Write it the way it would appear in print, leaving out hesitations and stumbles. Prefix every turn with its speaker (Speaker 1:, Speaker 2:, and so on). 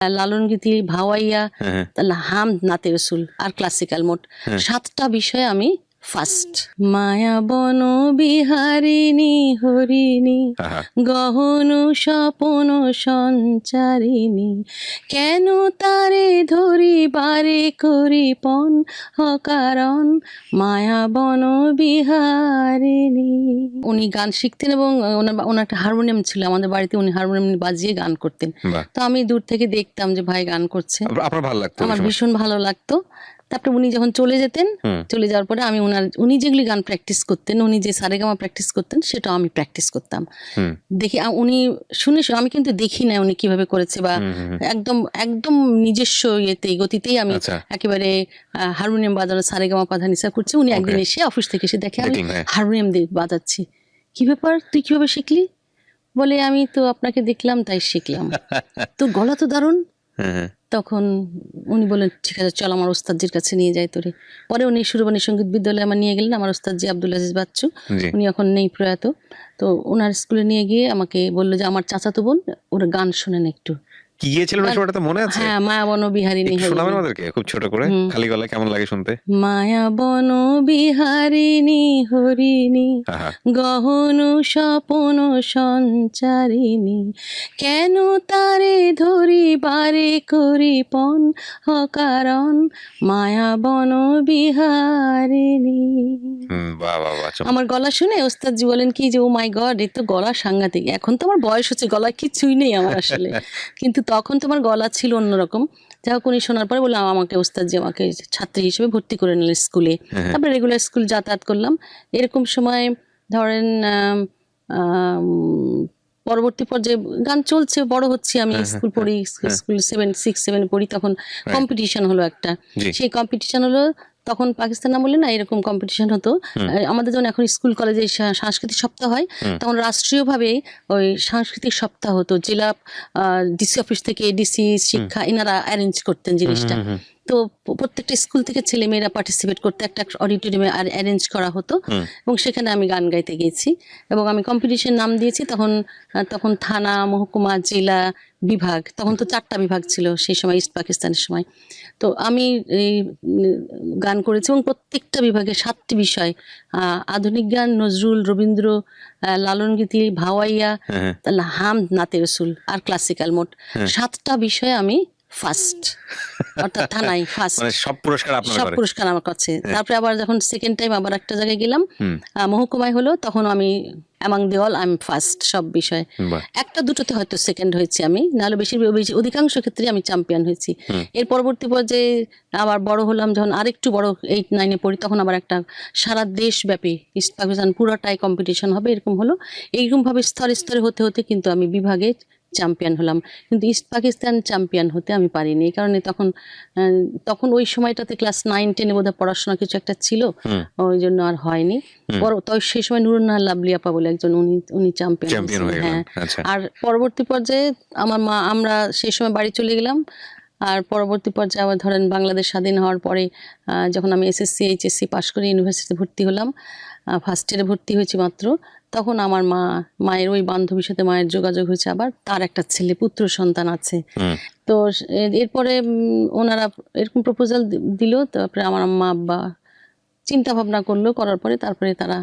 Speaker 1: লালন গীতি, ভাওয়াইয়া,
Speaker 2: হ্যাঁ,
Speaker 1: তাহলে হামদ, নাতে রসুল আর ক্লাসিক্যাল, মোট 7টা বিষয়ে আমি ফার্স্ট। মায়া বন বিহারিণী হরিণী,
Speaker 2: আহা।
Speaker 1: গহন স্বপন সঞ্চারিণী, কেন তারে ধরি বারে করি পণ অকারণ, মায়া বন বিহারিণী। উনি গান শিখতেন এবং ওনার একটা হারমোনিয়াম ছিল আমাদের বাড়িতে, উনি হারমোনিয়াম বাজিয়ে গান করতেন।
Speaker 2: বাহ।
Speaker 1: তো আমি দূর থেকে দেখতাম যে ভাই গান করছে,
Speaker 2: আপনার ভালো লাগতো ওই
Speaker 1: আমার
Speaker 2: সময়?
Speaker 1: ভীষণ ভালো লাগতো। তারপরে উনি যখন চলে যেতেন, চলে যাওয়ার পরে আমি উনি যেগুলি গান প্র্যাকটিস করতেন, উনি যে সারেগামা প্র্যাকটিস করতেন, সেটাও আমি প্র্যাকটিস করতাম। দেখি উনি শুনে আমি কিন্তু দেখি না উনি কিভাবে করেছে, বা একদম একদম নিজস্ব ইয়েতেই গতিতেই আমি
Speaker 2: আচ্ছা।
Speaker 1: একেবারে হারমোনিয়াম বাজানো সারেগামা পাধানিসা করছি। উনি একদিন এসে অফিস থেকে এসে দেখে আমি
Speaker 2: দেখলেন, হ্যাঁ।
Speaker 1: হারমোনিয়াম বাজাচ্ছি। কি ব্যাপার, তুই কিভাবে শিখলি? বলে আমি তো আপনাকে দেখলাম তাই শিখলাম। তো গলা তো দারুণ। তখন উনি বললেন ঠিক আছে চল আমার ওস্তাদজির কাছে নিয়ে যাই তোরে। পরে উনি সুরবাণী সঙ্গীত বিদ্যালয়ে আমার নিয়ে গেলেন, আমার ওস্তাদজি আব্দুল আজিজ বাচ্চু,
Speaker 2: জি।
Speaker 1: উনি এখন নেই, প্রয়াত। তো ওনার স্কুলে নিয়ে গিয়ে আমাকে বললো যে আমার চাচাতো বোন, ওরা গান শোনেন একটু।
Speaker 2: কি গিয়েছিলেন ওই সময়টাতে মনে আছে?
Speaker 1: হ্যাঁ, মায়াবন বিহারিণী
Speaker 2: একটু শোনাবেন
Speaker 1: হরিণী।
Speaker 2: আমাদেরকে খুব ছোট করে, খালি গলায়, কেমন লাগে শুনতে?
Speaker 1: মায়াবন বিহারিণী হরিণী,
Speaker 2: আহা।
Speaker 1: গহন স্বপন সঞ্চারিণী, কেন তারে ধরি বারে করি পণ অকারণ, মায়াবন বিহারিণী।
Speaker 2: বাহ বাহ বাহ, চমৎকার।
Speaker 1: আমার গলা শুনে ওস্তাদজি বলেন কি যে ও মাই গড, এ তো গলা সাংঘাতিক। এখন তো আমার বয়স হচ্ছে, গলা কিছুই নেই আমার আসলে, কিন্তু তখন তো আমার গলা ছিল অন্যরকম। যাই হোক, উনি শোনার পরে বললাম আমাকে ওস্তাদজি আমাকে ছাত্রী হিসেবে ভর্তি করে নিলেন স্কুলে। তারপরে রেগুলার স্কুল যাতায়াত করলাম। এরকম সময় ধরেন পরবর্তী পর্যায়ে গান চলছে, বড় হচ্ছি আমি, স্কুল পড়ি, স্কুল 6-7 পড়ি, তখন কম্পিটিশন হলো একটা। সেই কম্পিটিশন হলো তখন পাকিস্তান আমলে না, এরকম কম্পিটিশন হতো আমাদের যেমন এখন স্কুল কলেজে সাংস্কৃতিক সপ্তাহ হয়, তখন রাষ্ট্রীয়ভাবে ওই সাংস্কৃতিক সপ্তাহ হতো। জেলা ডিসি অফিস থেকে ডিসি শিক্ষা এনারা অ্যারেঞ্জ করতেন জিনিসটা। তো প্রত্যেকটা স্কুল থেকে ছেলেমেয়েরা পার্টিসিপেট করতে একটা অডিটোরিয়ামে অ্যারেঞ্জ করা হতো, এবং সেখানে আমি গান গাইতে গিয়েছি এবং আমি কম্পিটিশন নাম দিয়েছি। তখন থানা, মহকুমা, জেলা, বিভাগ, তখন তো 4টা বিভাগ ছিল সেই সময়, ইস্ট পাকিস্তানের সময়। তো আমি এই গান করেছি এবং প্রত্যেকটা বিভাগে 7টি বিষয়, আধুনিক গান, নজরুল, রবীন্দ্র, লালন গীতি, ভাওয়াইয়া, তাহলে হামদ, নাতে রসুল আর ক্লাসিক্যাল, মোট 7টা বিষয়ে আমি ফার্স্ট, অর্থাৎ থানায় ফার্স্ট।
Speaker 2: মানে সব পুরস্কার আপনার
Speaker 1: সব
Speaker 2: ঘরে?
Speaker 1: পুরস্কার আমার কাছে। তারপরে আবার যখন সেকেন্ড টাইম আবার একটা জায়গায় গেলাম, মহকুমায় হলো, তখন আমি অ্যামাং দি অল আমি ফার্স্ট সব বিষয়ে।
Speaker 2: বাহ।
Speaker 1: একটা দুটোতে হয়তো সেকেন্ড হয়েছি আমি, নাহলে অধিকাংশ ক্ষেত্রে আমি চ্যাম্পিয়ন হয়েছি। এর পরবর্তী পর্যায়ে আবার বড় হলাম, যখন আরেকটু বড় 8-9-এ পড়ি, তখন আবার একটা সারা দেশব্যাপী ইস্ট পাকিস্তান পুরোটাই কম্পিটিশন হবে, এরকম হলো। এইরকমভাবে স্তরে স্তরে হতে হতে কিন্তু আমি বিভাগে চ্যাম্পিয়ন হলাম, কিন্তু ইস্ট পাকিস্তান চ্যাম্পিয়ন হতে আমি পারিনি। এই কারণে তখন ওই সময়টাতে ক্লাস 9-10-এ বোধহয় পড়াশোনা কিছু একটা ছিল, ওই জন্য আর হয়নি। তো সেই সময় নুরুন্নাহার লাভলি আপা বলে একজন, উনি চ্যাম্পিয়ন হয়েছেন। হ্যাঁ। আর পরবর্তী পর্যায়ে আমরা সেই সময় বাড়ি চলে গেলাম। আর পরবর্তী পর্যায়ে আবার ধরেন বাংলাদেশ স্বাধীন হওয়ার পরে যখন আমি SSC HSC পাশ করে ইউনিভার্সিটিতে ভর্তি হলাম, ফার্স্ট ইয়ারে ভর্তি হয়েছি মাত্র, তখন আমার মায়ের ওই বান্ধবীর সাথে মায়ের যোগাযোগ হয়েছে, আবার তার একটা ছেলে, পুত্র সন্তান আছে। তো এরপরে ওনারা এরকম প্রপোজাল দিল। তারপরে আমার আম্মা আব্বা চিন্তা ভাবনা করলো, করার পরে তারপরে তারা